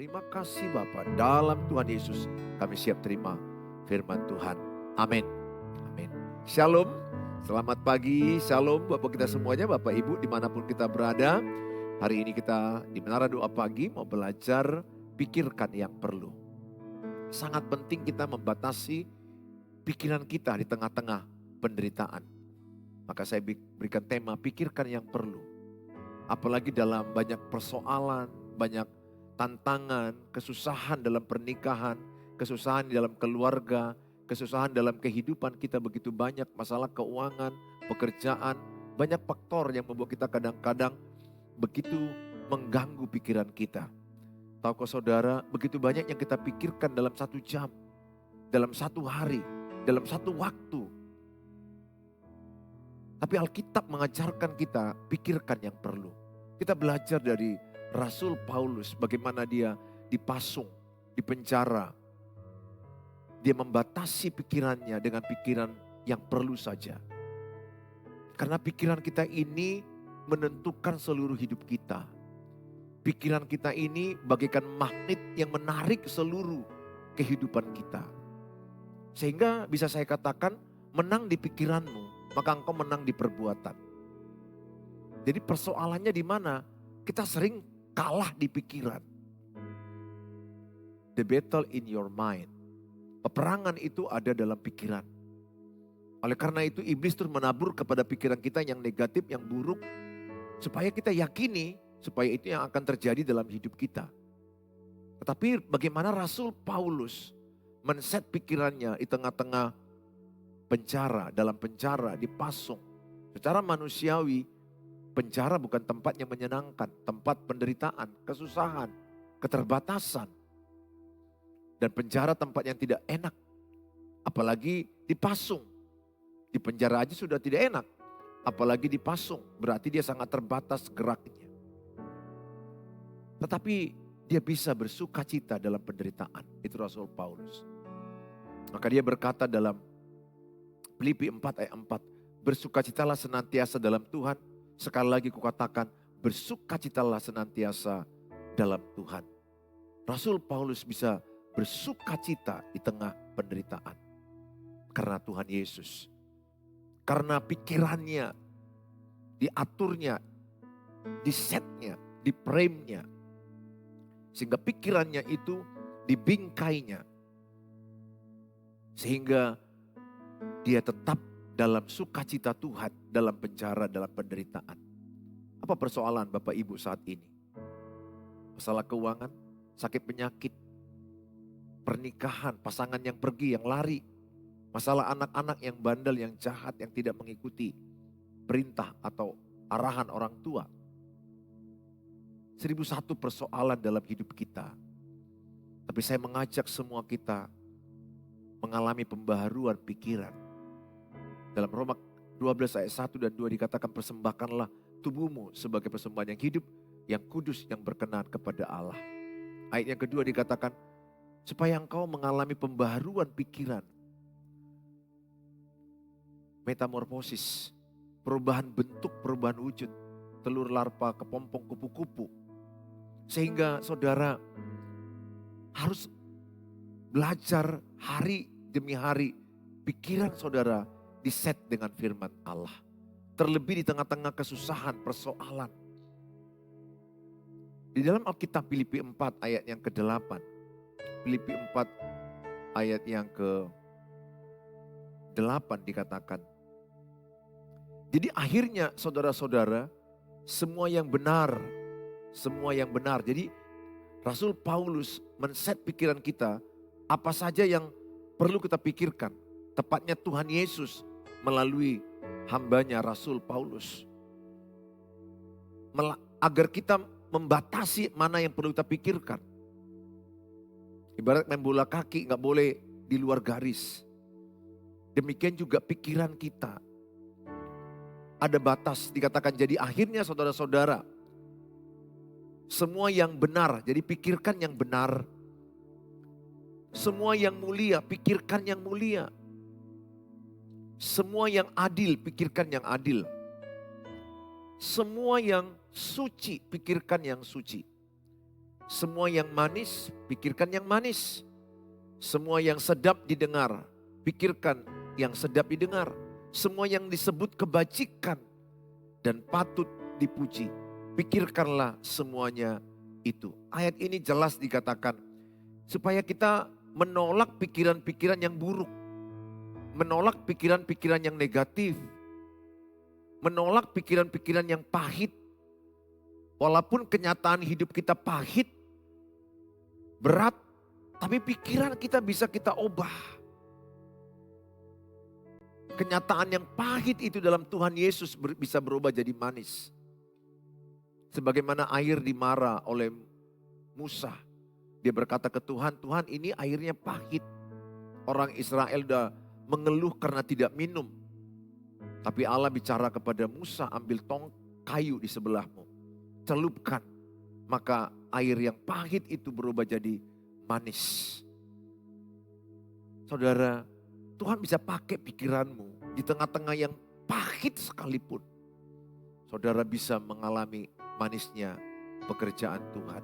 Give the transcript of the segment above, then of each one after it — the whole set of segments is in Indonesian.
Terima kasih Bapa, dalam Tuhan Yesus kami siap terima firman Tuhan. Amin. Amin. Shalom, selamat pagi, shalom Bapak kita semuanya, Bapak Ibu dimanapun kita berada. Hari ini kita di Menara Doa Pagi mau belajar pikirkan yang perlu. Sangat penting kita membatasi pikiran kita di tengah-tengah penderitaan. Maka saya berikan tema pikirkan yang perlu. Apalagi dalam banyak persoalan, banyak tantangan, kesusahan dalam pernikahan, kesusahan dalam keluarga, kesusahan dalam kehidupan kita begitu banyak, masalah keuangan, pekerjaan, banyak faktor yang membuat kita kadang-kadang begitu mengganggu pikiran kita. Tahukah saudara, begitu banyak yang kita pikirkan dalam 1 jam, dalam 1 hari, dalam 1 waktu. Tapi Alkitab mengajarkan kita pikirkan yang perlu. Kita belajar dari Rasul Paulus bagaimana dia dipasung, dipenjara. Dia membatasi pikirannya dengan pikiran yang perlu saja. Karena pikiran kita ini menentukan seluruh hidup kita. Pikiran kita ini bagaikan magnet yang menarik seluruh kehidupan kita. Sehingga bisa saya katakan menang di pikiranmu, maka engkau menang di perbuatan. Jadi persoalannya di mana? Kita sering kalah di pikiran. The battle in your mind. Peperangan itu ada dalam pikiran. Oleh karena itu iblis terus menabur kepada pikiran kita yang negatif, yang buruk. Supaya kita yakini, supaya itu yang akan terjadi dalam hidup kita. Tetapi bagaimana Rasul Paulus men-set pikirannya di tengah-tengah penjara, dalam penjara, dipasung. Secara manusiawi, penjara bukan tempat yang menyenangkan, tempat penderitaan, kesusahan, keterbatasan. Dan penjara tempat yang tidak enak, apalagi dipasung. Di penjara aja sudah tidak enak, apalagi dipasung, berarti dia sangat terbatas geraknya. Tetapi dia bisa bersuka cita dalam penderitaan, itu Rasul Paulus. Maka dia berkata dalam Filipi 4 ayat 4, bersukacitalah senantiasa dalam Tuhan. Sekali lagi kukatakan, bersukacitalah senantiasa dalam Tuhan. Rasul Paulus bisa bersukacita di tengah penderitaan. Karena Tuhan Yesus. Karena pikirannya, diaturnya, disetnya, dipramenya. Sehingga pikirannya itu dibingkainya. Sehingga dia tetap dalam sukacita Tuhan, dalam penjara, dalam penderitaan. Apa persoalan Bapak Ibu saat ini? Masalah keuangan, sakit penyakit, pernikahan, pasangan yang pergi, yang lari. Masalah anak-anak yang bandel, yang jahat, yang tidak mengikuti perintah atau arahan orang tua. 1001 persoalan dalam hidup kita. Tapi saya mengajak semua kita mengalami pembaharuan pikiran. Dalam Roma 12 ayat 1 dan 2 dikatakan persembahkanlah tubuhmu sebagai persembahan yang hidup, yang kudus, yang berkenan kepada Allah. Ayat yang kedua dikatakan supaya engkau mengalami pembaharuan pikiran. Metamorfosis, perubahan bentuk, perubahan wujud. Telur larva, kepompong, kupu-kupu. Sehingga saudara harus belajar hari demi hari. Pikiran saudara diset dengan firman Allah. Terlebih di tengah-tengah kesusahan, persoalan. Di dalam Alkitab Filipi 4 ayat yang ke-8. Filipi 4 ayat yang ke-8 dikatakan. Jadi akhirnya saudara-saudara, semua yang benar. Jadi Rasul Paulus men-set pikiran kita, apa saja yang perlu kita pikirkan. Tepatnya Tuhan Yesus melalui hambanya Rasul Paulus. Agar kita membatasi mana yang perlu kita pikirkan. Ibarat main bola kaki gak boleh di luar garis. Demikian juga pikiran kita. Ada batas, dikatakan jadi akhirnya saudara-saudara. Semua yang benar, jadi pikirkan yang benar. Semua yang mulia, pikirkan yang mulia. Semua yang adil, pikirkan yang adil. Semua yang suci, pikirkan yang suci. Semua yang manis, pikirkan yang manis. Semua yang sedap didengar, pikirkan yang sedap didengar. Semua yang disebut kebajikan dan patut dipuji, pikirkanlah semuanya itu. Ayat ini jelas dikatakan supaya kita menolak pikiran-pikiran yang buruk. Menolak pikiran-pikiran yang negatif. Menolak pikiran-pikiran yang pahit. Walaupun kenyataan hidup kita pahit, berat, tapi pikiran kita bisa kita ubah. Kenyataan yang pahit itu dalam Tuhan Yesus bisa berubah jadi manis. Sebagaimana air dimara oleh Musa. Dia berkata ke Tuhan, Tuhan ini airnya pahit. Orang Israel udah mengeluh karena tidak minum. Tapi Allah bicara kepada Musa, ambil tong kayu di sebelahmu. Celupkan. Maka air yang pahit itu berubah jadi manis. Saudara, Tuhan bisa pakai pikiranmu di tengah-tengah yang pahit sekalipun. Saudara bisa mengalami manisnya pekerjaan Tuhan.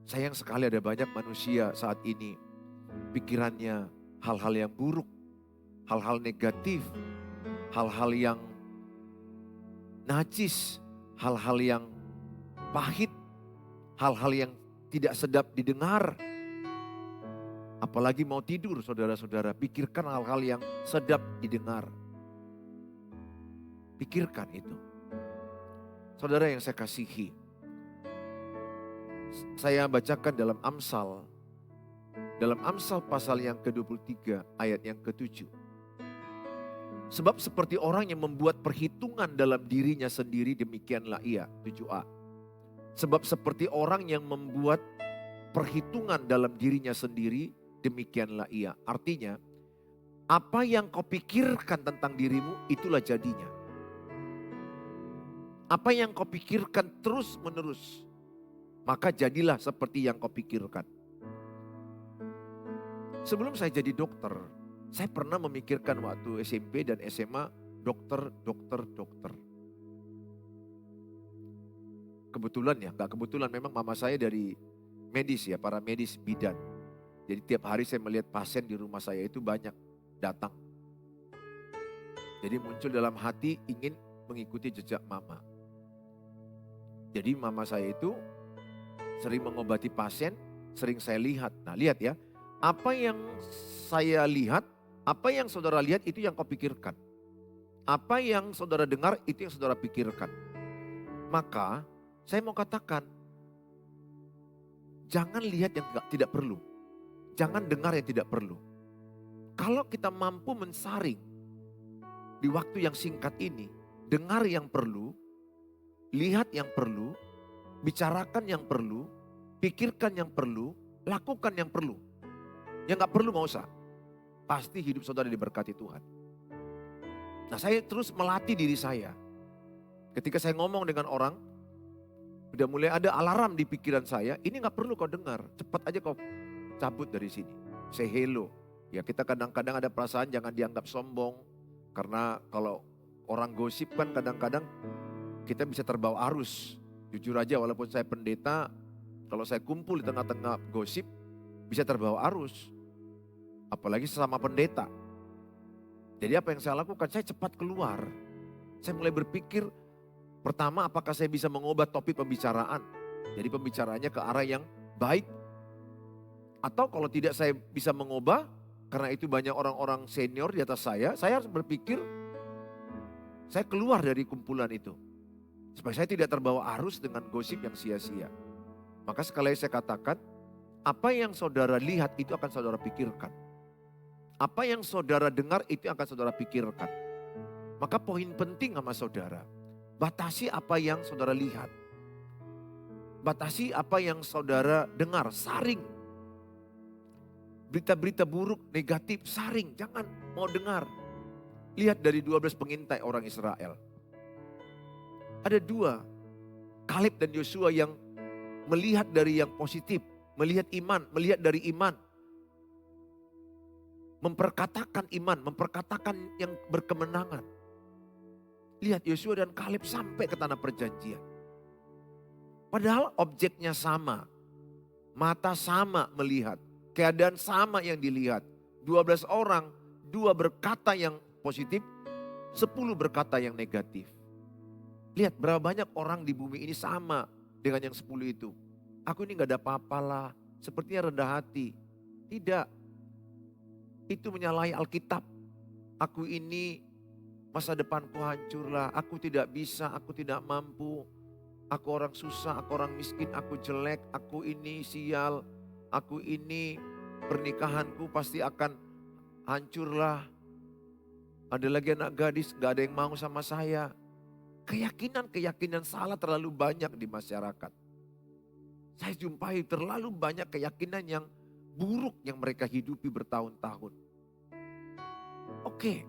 Sayang sekali ada banyak manusia saat ini pikirannya hal-hal yang buruk, hal-hal negatif, hal-hal yang najis, hal-hal yang pahit, hal-hal yang tidak sedap didengar. Apalagi mau tidur saudara-saudara, pikirkan hal-hal yang sedap didengar. Pikirkan itu. Saudara yang saya kasihi, saya bacakan dalam Amsal. Dalam Amsal pasal yang ke-23 ayat yang ke-7. Sebab seperti orang yang membuat perhitungan dalam dirinya sendiri, demikianlah ia. 7a. Sebab seperti orang yang membuat perhitungan dalam dirinya sendiri, demikianlah ia. Artinya, apa yang kau pikirkan tentang dirimu, itulah jadinya. Apa yang kau pikirkan terus menerus, maka jadilah seperti yang kau pikirkan. Sebelum saya jadi dokter, saya pernah memikirkan waktu SMP dan SMA, dokter. Kebetulan ya, gak kebetulan, memang mama saya dari medis ya, para medis bidan. Jadi tiap hari saya melihat pasien di rumah saya itu banyak datang. Jadi muncul dalam hati ingin mengikuti jejak mama. Jadi mama saya itu sering mengobati pasien, sering saya lihat. Nah lihat ya, apa yang saya lihat, apa yang saudara lihat itu yang kau pikirkan. Apa yang saudara dengar itu yang saudara pikirkan. Maka saya mau katakan, jangan lihat yang tidak perlu. Jangan dengar yang tidak perlu. Kalau kita mampu mensaring di waktu yang singkat ini, dengar yang perlu, lihat yang perlu, bicarakan yang perlu, pikirkan yang perlu, lakukan yang perlu. Yang gak perlu gak usah. Pasti hidup saudara diberkati Tuhan. Nah saya terus melatih diri saya. Ketika saya ngomong dengan orang, udah mulai ada alarm di pikiran saya, ini gak perlu kau dengar, cepat aja kau cabut dari sini. Say hello. Ya kita kadang-kadang ada perasaan jangan dianggap sombong. Karena kalau orang gosip kan kadang-kadang kita bisa terbawa arus. Jujur aja walaupun saya pendeta, kalau saya kumpul di tengah-tengah gosip bisa terbawa arus. Apalagi sesama pendeta. Jadi apa yang saya lakukan? Saya cepat keluar. Saya mulai berpikir, pertama apakah saya bisa mengubah topik pembicaraan. Jadi pembicaraannya ke arah yang baik. Atau kalau tidak saya bisa mengubah, karena itu banyak orang-orang senior di atas saya harus berpikir, saya keluar dari kumpulan itu. Supaya saya tidak terbawa arus dengan gosip yang sia-sia. Maka sekali lagi saya katakan, apa yang saudara lihat itu akan saudara pikirkan. Apa yang saudara dengar itu akan saudara pikirkan. Maka poin penting sama saudara, batasi apa yang saudara lihat. Batasi apa yang saudara dengar, saring. Berita-berita buruk, negatif, saring, jangan mau dengar. Lihat dari 12 pengintai orang Israel. Ada 2, Kaleb dan Yosua yang melihat dari yang positif, melihat iman, melihat dari iman. Memperkatakan iman, memperkatakan yang berkemenangan. Lihat Yosua dan Kaleb sampai ke tanah perjanjian. Padahal objeknya sama. Mata sama melihat. Keadaan sama yang dilihat. 12 orang, 2 berkata yang positif, 10 berkata yang negatif. Lihat berapa banyak orang di bumi ini sama dengan yang 10 itu. Aku ini gak ada apa-apalah, sepertinya rendah hati. Tidak, itu menyalahi Alkitab. Aku ini masa depanku hancurlah, aku tidak bisa, aku tidak mampu. Aku orang susah, aku orang miskin, aku jelek, aku ini sial. Aku ini pernikahanku pasti akan hancurlah. Ada lagi anak gadis, gak ada yang mau sama saya. Keyakinan-keyakinan salah terlalu banyak di masyarakat. Saya jumpai terlalu banyak keyakinan yang buruk yang mereka hidupi bertahun-tahun. Oke,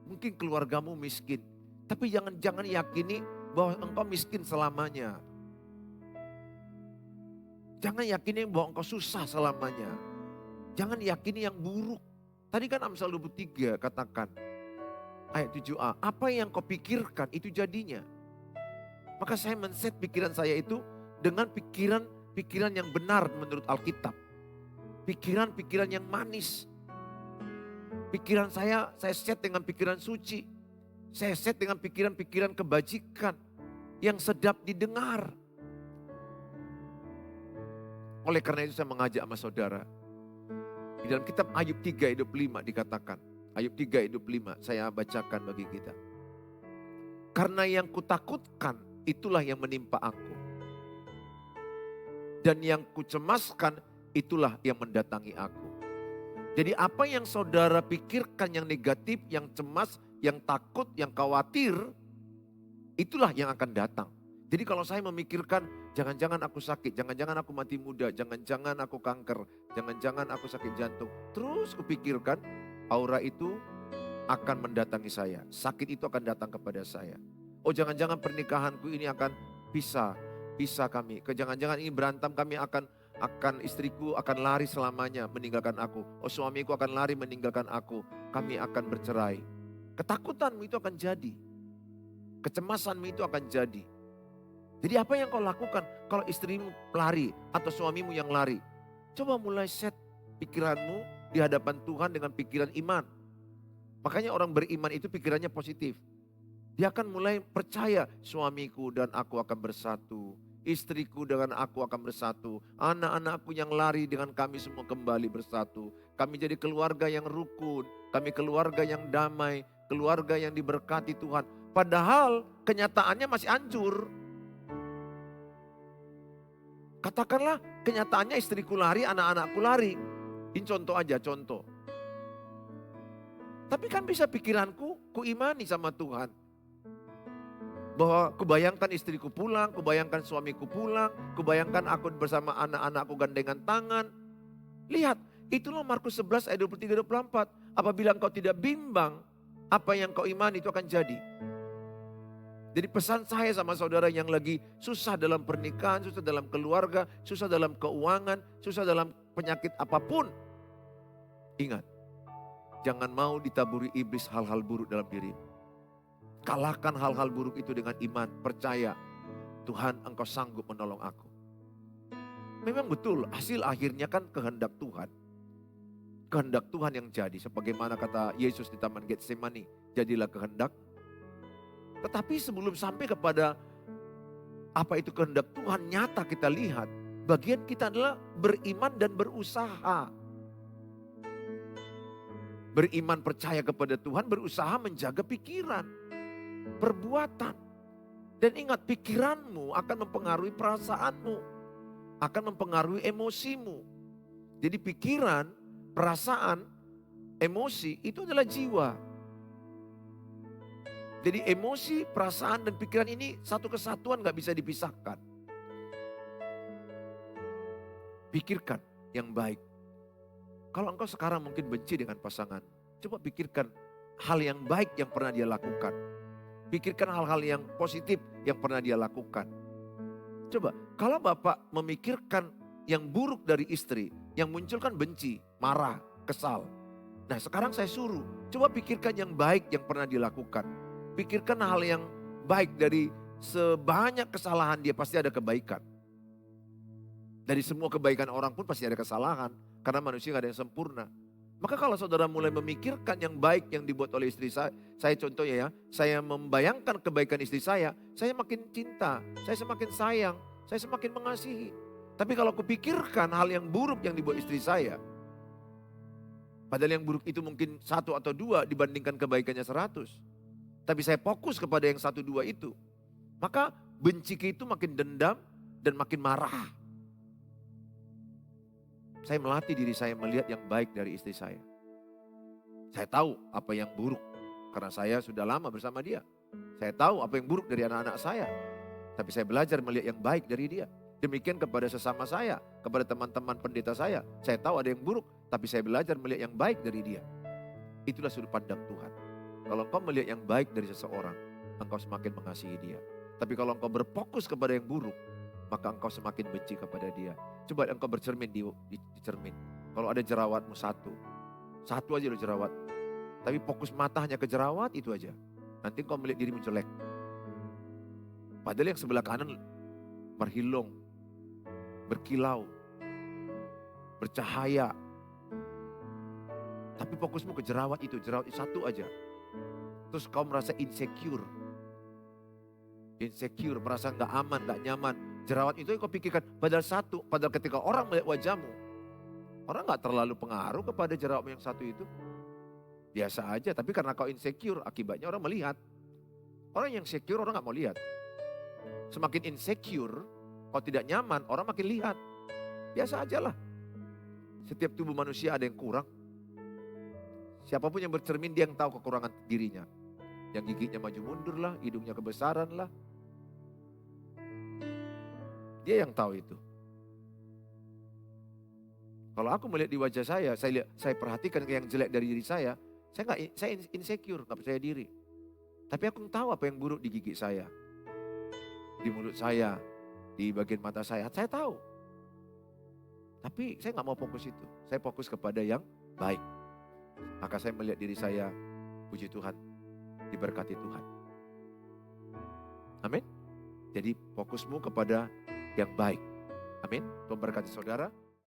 mungkin keluargamu miskin. Tapi jangan yakini bahwa engkau miskin selamanya. Jangan yakini bahwa engkau susah selamanya. Jangan yakini yang buruk. Tadi kan Amsal 23 katakan, ayat 7a, apa yang kau pikirkan itu jadinya. Maka saya men-set pikiran saya itu dengan pikiran yang benar menurut Alkitab. Pikiran-pikiran yang manis. Pikiran saya set dengan pikiran suci. Saya set dengan pikiran-pikiran kebajikan yang sedap didengar. Oleh karena itu saya mengajak sama saudara. Di dalam kitab Ayub 3 ayat 25 dikatakan. Ayub 3 ayat 25 saya bacakan bagi kita. Karena yang kutakutkan itulah yang menimpa aku. Dan yang kucemaskan itulah yang mendatangi aku. Jadi apa yang saudara pikirkan yang negatif, yang cemas, yang takut, yang khawatir, itulah yang akan datang. Jadi kalau saya memikirkan, jangan-jangan aku sakit, jangan-jangan aku mati muda, jangan-jangan aku kanker, jangan-jangan aku sakit jantung. Terus kupikirkan, aura itu akan mendatangi saya. Sakit itu akan datang kepada saya. Oh jangan-jangan pernikahanku ini akan pisah kami. Jangan-jangan ini berantem kami akan istriku akan lari selamanya meninggalkan aku. Oh suamiku akan lari meninggalkan aku. Kami akan bercerai. Ketakutanmu itu akan jadi. Kecemasanmu itu akan jadi. Jadi apa yang kau lakukan kalau istrimu lari atau suamimu yang lari? Coba mulai set pikiranmu di hadapan Tuhan dengan pikiran iman. Makanya orang beriman itu pikirannya positif. Dia akan mulai percaya suamiku dan aku akan bersatu. Istriku dengan aku akan bersatu. Anak-anakku yang lari dengan kami semua kembali bersatu. Kami jadi keluarga yang rukun. Kami keluarga yang damai. Keluarga yang diberkati Tuhan. Padahal kenyataannya masih hancur. Katakanlah kenyataannya istriku lari, anak-anakku lari. Ini contoh aja, contoh. Tapi kan bisa pikiranku, kuimani sama Tuhan. Bahwa kubayangkan istriku pulang, kubayangkan suamiku pulang, kubayangkan aku bersama anak-anakku gandengan tangan. Lihat, itulah Markus 11 ayat 23-24. Apabila engkau tidak bimbang, apa yang kau imani itu akan jadi. Jadi pesan saya sama saudara yang lagi susah dalam pernikahan, susah dalam keluarga, susah dalam keuangan, susah dalam penyakit apapun. Ingat, jangan mau ditaburi iblis hal-hal buruk dalam dirimu. Kalahkan hal-hal buruk itu dengan iman, percaya Tuhan engkau sanggup menolong aku. Memang betul hasil akhirnya kan kehendak Tuhan. Kehendak Tuhan yang jadi, sebagaimana kata Yesus di Taman Getsemani, jadilah kehendak. Tetapi sebelum sampai kepada apa itu kehendak Tuhan nyata kita lihat, bagian kita adalah beriman dan berusaha. Beriman percaya kepada Tuhan, berusaha menjaga pikiran, perbuatan. Dan ingat pikiranmu akan mempengaruhi perasaanmu, akan mempengaruhi emosimu. Jadi pikiran, perasaan, emosi itu adalah jiwa. Jadi emosi, perasaan dan pikiran ini satu kesatuan gak bisa dipisahkan. Pikirkan yang baik. Kalau engkau sekarang mungkin benci dengan pasangan, coba pikirkan hal yang baik yang pernah dia lakukan. Pikirkan hal-hal yang positif yang pernah dia lakukan. Coba, kalau Bapak memikirkan yang buruk dari istri, yang munculkan benci, marah, kesal. Nah sekarang saya suruh, coba pikirkan yang baik yang pernah dilakukan. Pikirkan hal yang baik dari sebanyak kesalahan dia pasti ada kebaikan. Dari semua kebaikan orang pun pasti ada kesalahan. Karena manusia gak ada yang sempurna. Maka kalau saudara mulai memikirkan yang baik yang dibuat oleh istri saya contohnya ya, saya membayangkan kebaikan istri saya makin cinta, saya semakin sayang, saya semakin mengasihi. Tapi kalau kupikirkan hal yang buruk yang dibuat istri saya, padahal yang buruk itu mungkin 1 atau 2 dibandingkan kebaikannya 100. Tapi saya fokus kepada yang 1, 2 itu. Maka benci itu makin dendam dan makin marah. Saya melatih diri saya melihat yang baik dari istri saya. Saya tahu apa yang buruk karena saya sudah lama bersama dia. Saya tahu apa yang buruk dari anak-anak saya. Tapi saya belajar melihat yang baik dari dia. Demikian kepada sesama saya, kepada teman-teman pendeta saya. Saya tahu ada yang buruk, tapi saya belajar melihat yang baik dari dia. Itulah sudut pandang Tuhan. Kalau engkau melihat yang baik dari seseorang, engkau semakin mengasihi dia. Tapi kalau engkau berfokus kepada yang buruk, maka engkau semakin benci kepada dia. Coba engkau bercermin di cermin. Kalau ada jerawatmu 1 aja lo jerawat. Tapi fokus mata hanya ke jerawat itu aja. Nanti engkau melihat dirimu jelek. Padahal yang sebelah kanan berhilung, berkilau, bercahaya. Tapi fokusmu ke jerawat itu 1 aja. Terus kau merasa insecure, merasa gak aman, gak nyaman. Jerawat itu yang kau pikirkan, padahal 1. Padahal ketika orang melihat wajahmu, orang gak terlalu pengaruh kepada jerawatmu yang 1 itu. Biasa aja, tapi karena kau insecure, akibatnya orang melihat. Orang yang secure orang gak mau lihat. Semakin insecure, kau tidak nyaman, orang makin lihat. Biasa aja lah. Setiap tubuh manusia ada yang kurang. Siapapun yang bercermin dia yang tahu kekurangan dirinya. Yang giginya maju mundur lah, hidungnya kebesaran lah. Dia yang tahu itu. Kalau aku melihat di wajah saya perhatikan yang jelek dari diri saya insecure, gak percaya diri. Tapi aku tahu apa yang buruk di gigi saya, di mulut saya, di bagian mata saya tahu. Tapi saya gak mau fokus itu, saya fokus kepada yang baik. Maka saya melihat diri saya, puji Tuhan, diberkati Tuhan. Amin. Jadi fokusmu kepada yang baik. Amin. Tuhan berkati saudara.